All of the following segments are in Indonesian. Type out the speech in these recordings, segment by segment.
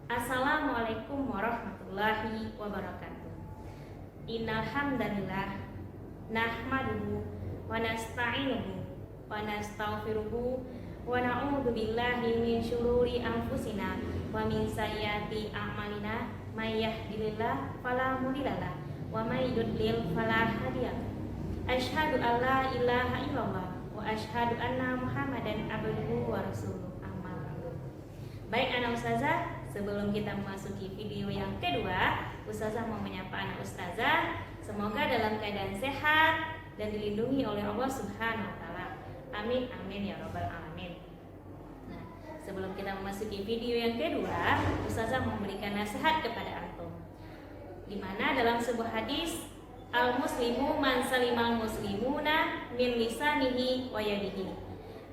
Assalamualaikum warahmatullahi wabarakatuh. Innal hamdalillah nahmaduhu wa nasta'inuhu wa nastaghfiruhu wa na'udzu billahi min syururi anfusina wa min sayyiati a'malina may yahdihillahu fala mudhillalah wa may yudlil fala hadiyalah. Asyhadu an la ilaha illallah wa asyhadu anna Muhammadan abduhu wa rasuluh. Amma ba'du. Baik anak ustazah, sebelum kita memasuki video yang kedua, ustazah mau menyapa anak ustazah. Semoga dalam keadaan sehat dan dilindungi oleh Allah Subhanahu wa taala. Amin amin ya rabbal alamin. Nah, sebelum kita memasuki video yang kedua, ustazah mau memberikan nasihat kepada antum. Di mana dalam sebuah hadis, al-muslimu man salimal muslimuna min lisanihi wa yadihi.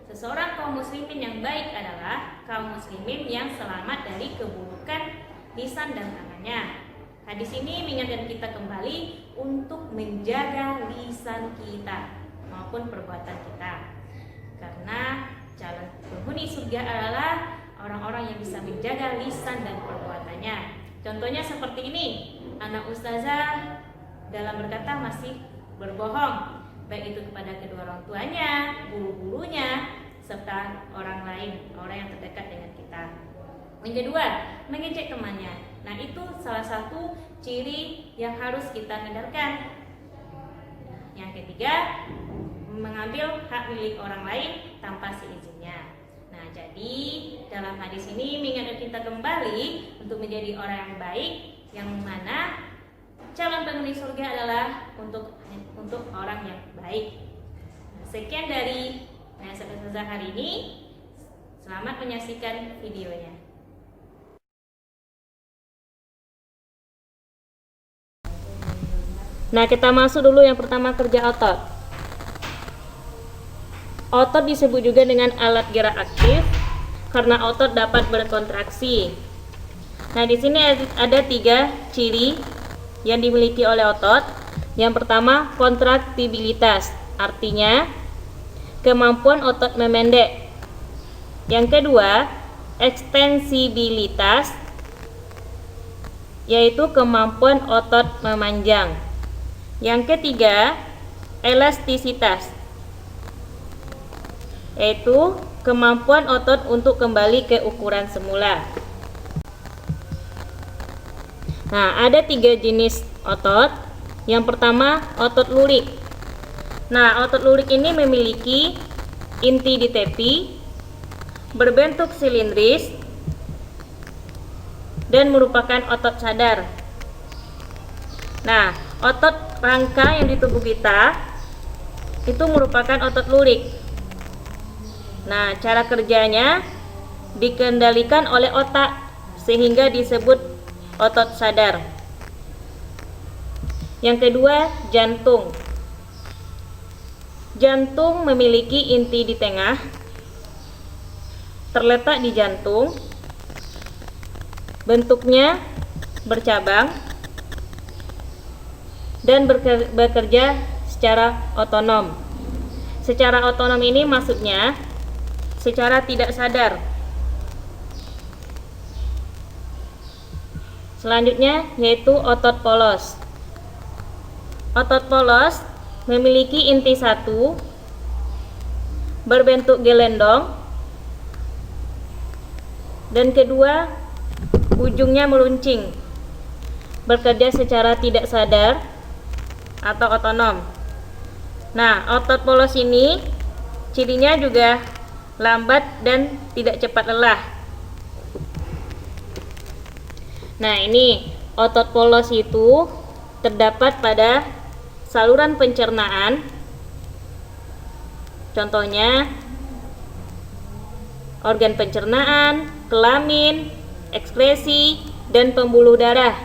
Seseorang kaum muslimin yang baik adalah kaum muslimin yang selamat dari keburukan lisan dan tangannya. Hadis ini mengingatkan kita kembali untuk menjaga lisan kita maupun perbuatan kita. Karena calon penghuni surga adalah orang-orang yang bisa menjaga lisan dan perbuatannya. Contohnya seperti ini, anak ustazah dalam berkata masih berbohong, baik itu kepada kedua orang tuanya, guru-gurunya, serta orang lain, orang yang terdekat dengan kita. Yang kedua, mengejek temannya. Nah, itu salah satu ciri yang harus kita hindarkan. Yang ketiga, mengambil hak milik orang lain tanpa seizinnya. Nah, jadi dalam hadis ini mengingatkan kita kembali untuk menjadi orang yang baik, yang mana calon penghuni surga adalah untuk orang yang baik. Sekian dari nasihat ustazah hari ini. Selamat menyaksikan videonya. Nah, kita masuk dulu yang pertama, kerja otot. Otot disebut juga dengan alat gerak aktif karena otot dapat berkontraksi. Nah, di sini ada 3 ciri yang dimiliki oleh otot. Yang pertama, kontraktibilitas, artinya kemampuan otot memendek. Yang kedua, ekstensibilitas, yaitu kemampuan otot memanjang. Yang ketiga, elastisitas, yaitu kemampuan otot untuk kembali ke ukuran semula. Nah, ada 3 jenis otot. Yang pertama, otot lurik. Nah, otot lurik ini memiliki inti di tepi, berbentuk silindris, dan merupakan otot sadar. Nah, otot rangka yang di tubuh kita itu merupakan otot lurik. Nah, cara kerjanya dikendalikan oleh otak sehingga disebut otot sadar. Yang kedua, jantung. Jantung memiliki inti di tengah, terletak di jantung, bentuknya bercabang, dan bekerja secara otonom. Secara otonom ini maksudnya secara tidak sadar. Selanjutnya yaitu otot polos. Otot polos memiliki inti 1, berbentuk gelendong, dan kedua ujungnya meruncing, bekerja secara tidak sadar atau otonom. Nah, otot polos ini cirinya juga lambat dan tidak cepat lelah. Nah, ini otot polos itu terdapat pada saluran pencernaan, contohnya organ pencernaan, kelamin, ekskresi, dan pembuluh darah.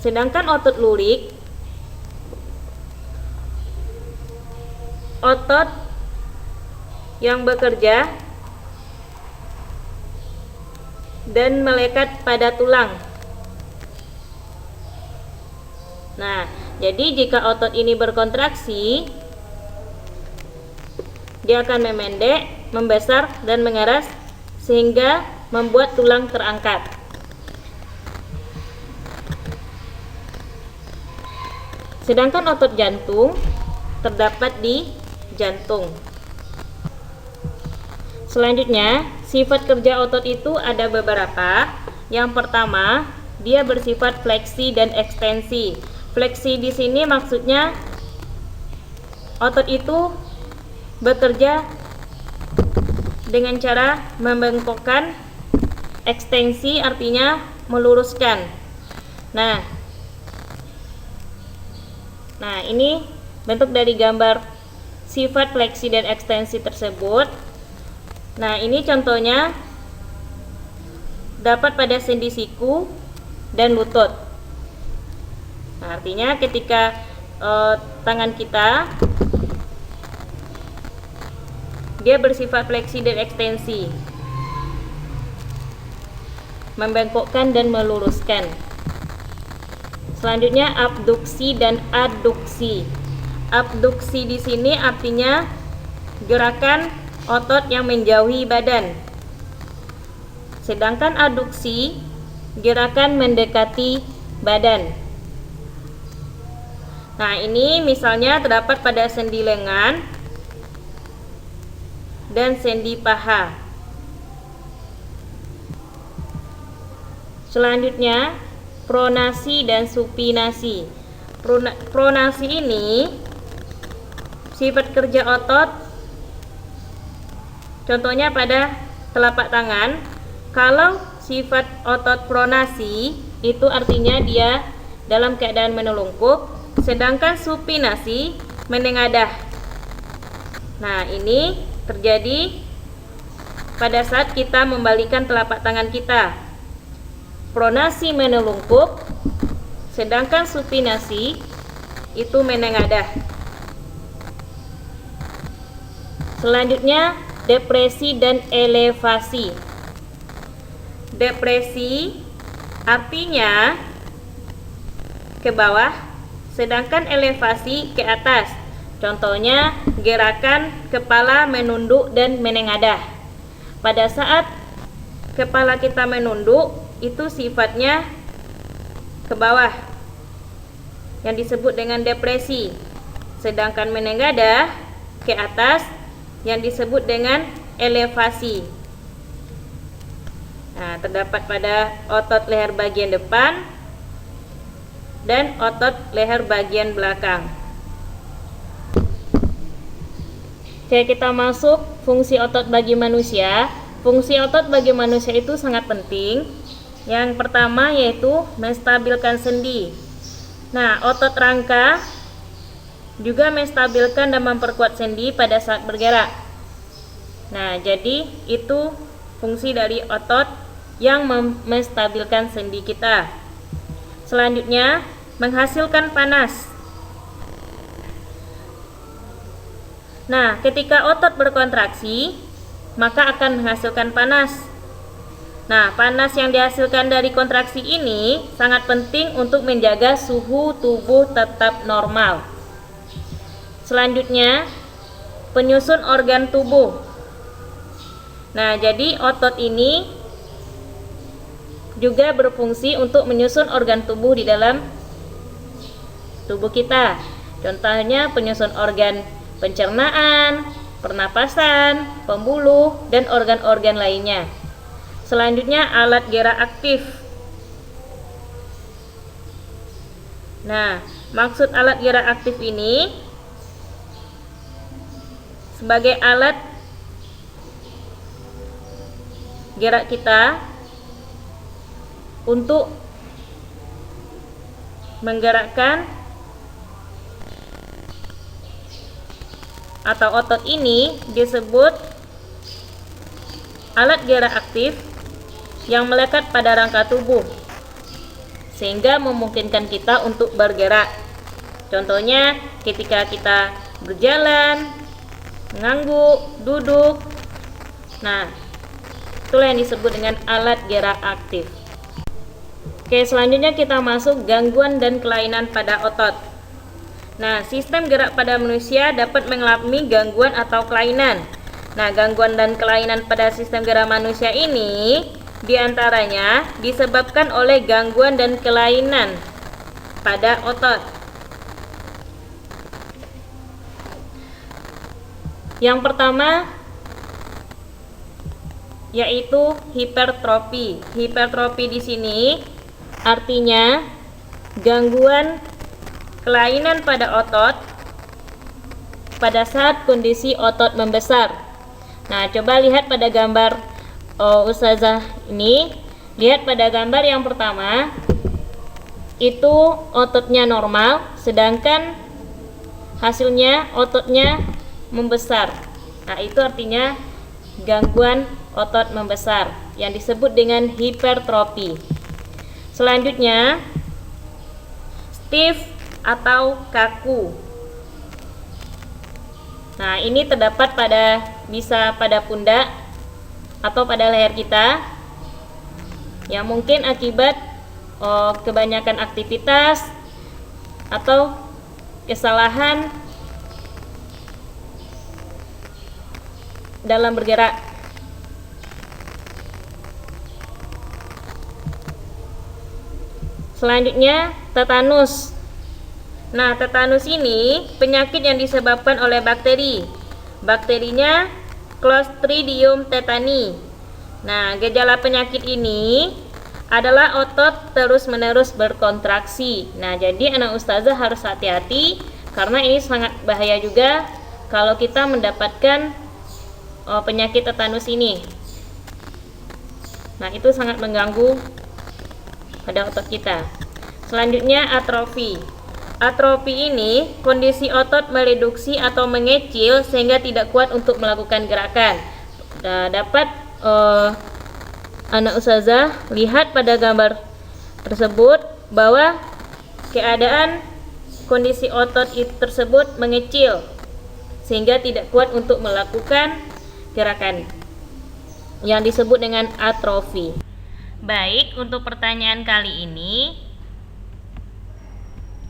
Sedangkan otot lurik, otot yang bekerja dan melekat pada tulang. Nah, jadi jika otot ini berkontraksi, dia akan memendek, membesar, dan mengeras sehingga membuat tulang terangkat. Sedangkan otot jantung terdapat di jantung. Selanjutnya, sifat kerja otot itu ada beberapa. Yang pertama, dia bersifat fleksi dan ekstensi. Fleksi di sini maksudnya otot itu bekerja dengan cara membengkokkan, ekstensi artinya meluruskan. Nah, ini bentuk dari gambar sifat fleksi dan ekstensi tersebut. Nah, ini contohnya dapat pada sendi siku dan lutut. Nah, artinya ketika tangan kita dia bersifat fleksi dan ekstensi, membengkokkan dan meluruskan. Selanjutnya abduksi dan adduksi. Abduksi di sini artinya gerakan otot yang menjauhi badan. Sedangkan adduksi gerakan mendekati badan. Nah, ini misalnya terdapat pada sendi lengan dan sendi paha. Selanjutnya pronasi dan supinasi. Pronasi ini sifat kerja otot, contohnya pada telapak tangan. Kalau sifat otot pronasi itu artinya dia dalam keadaan menelungkup, sedangkan supinasi menengadah. Nah, ini terjadi pada saat kita membalikkan telapak tangan kita. Pronasi menelungkup, sedangkan supinasi itu menengadah. Selanjutnya depresi dan elevasi. Depresi artinya ke bawah, sedangkan elevasi ke atas. Contohnya gerakan kepala menunduk dan menengadah. Pada saat kepala kita menunduk, itu sifatnya ke bawah, yang disebut dengan depresi. Sedangkan menengadah ke atas, yang disebut dengan elevasi. Nah, terdapat pada otot leher bagian depan dan otot leher bagian belakang. Oke, kita masuk fungsi otot bagi manusia. Fungsi otot bagi manusia itu sangat penting. Yang pertama yaitu menstabilkan sendi. Nah, otot rangka juga menstabilkan dan memperkuat sendi pada saat bergerak. Nah, jadi itu fungsi dari otot yang menstabilkan sendi kita. Selanjutnya, menghasilkan panas. Nah, ketika otot berkontraksi, maka akan menghasilkan panas. Nah, panas yang dihasilkan dari kontraksi ini sangat penting untuk menjaga suhu tubuh tetap normal. Selanjutnya, penyusun organ tubuh. Nah, jadi otot ini juga berfungsi untuk menyusun organ tubuh di dalam tubuh kita. Contohnya penyusun organ pencernaan, pernapasan, pembuluh, dan organ-organ lainnya. Selanjutnya alat gerak aktif. Nah, maksud alat gerak aktif ini sebagai alat gerak kita untuk menggerakkan atau otot ini disebut alat gerak aktif yang melekat pada rangka tubuh sehingga memungkinkan kita untuk bergerak. Contohnya ketika kita berjalan, mengangguk, duduk. Nah, itulah yang disebut dengan alat gerak aktif. Oke, selanjutnya kita masuk gangguan dan kelainan pada otot. Nah, sistem gerak pada manusia dapat mengalami gangguan atau kelainan. Nah, gangguan dan kelainan pada sistem gerak manusia ini diantaranya disebabkan oleh gangguan dan kelainan pada otot. Yang pertama yaitu hipertrofi. Hipertrofi di sini artinya gangguan kelainan pada otot pada saat kondisi otot membesar. Nah, coba lihat pada gambar Ustazah ini. Lihat pada gambar yang pertama, itu ototnya normal, sedangkan hasilnya ototnya membesar. Nah, itu artinya gangguan otot membesar yang disebut dengan hipertrofi. Selanjutnya, stiff atau kaku. Nah, ini terdapat bisa pada pundak atau pada leher kita, yang mungkin akibat kebanyakan aktivitas atau kesalahan dalam bergerak. Selanjutnya, tetanus. Nah, tetanus ini penyakit yang disebabkan oleh bakteri. Bakterinya Clostridium tetani. Nah, gejala penyakit ini adalah otot terus-menerus berkontraksi. Nah, jadi anak ustazah harus hati-hati karena ini sangat bahaya juga kalau kita mendapatkan penyakit tetanus ini. Nah, itu sangat mengganggu pada otot kita. Selanjutnya, atrofi. Atrofi ini kondisi otot mereduksi atau mengecil sehingga tidak kuat untuk melakukan gerakan. Nah, dapat anak ustazah lihat pada gambar tersebut bahwa keadaan kondisi otot tersebut mengecil sehingga tidak kuat untuk melakukan gerakan yang disebut dengan atrofi. Baik, untuk pertanyaan kali ini,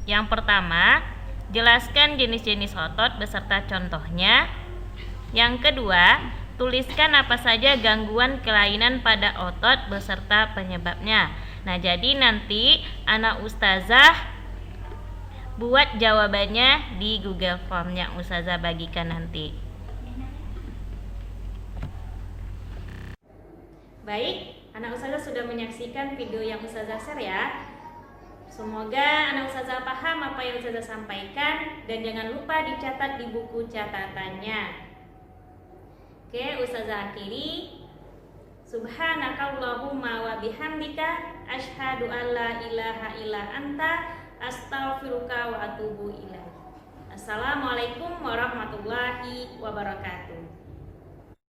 yang pertama, jelaskan jenis-jenis otot beserta contohnya. Yang kedua, tuliskan apa saja gangguan kelainan pada otot beserta penyebabnya. Nah, jadi nanti anak ustazah buat jawabannya di Google Form yang ustazah bagikan nanti. Baik, anak ustazah sudah menyaksikan video yang ustazah share ya. Semoga anak ustazah paham apa yang ustazah sampaikan dan jangan lupa dicatat di buku catatannya. Oke, ustazah akhiri. Subhanakallahumma wa bihamdika asyhadu an la ilaha illa anta astaghfiruka wa atubu ilaik. Assalamualaikum warahmatullahi wabarakatuh.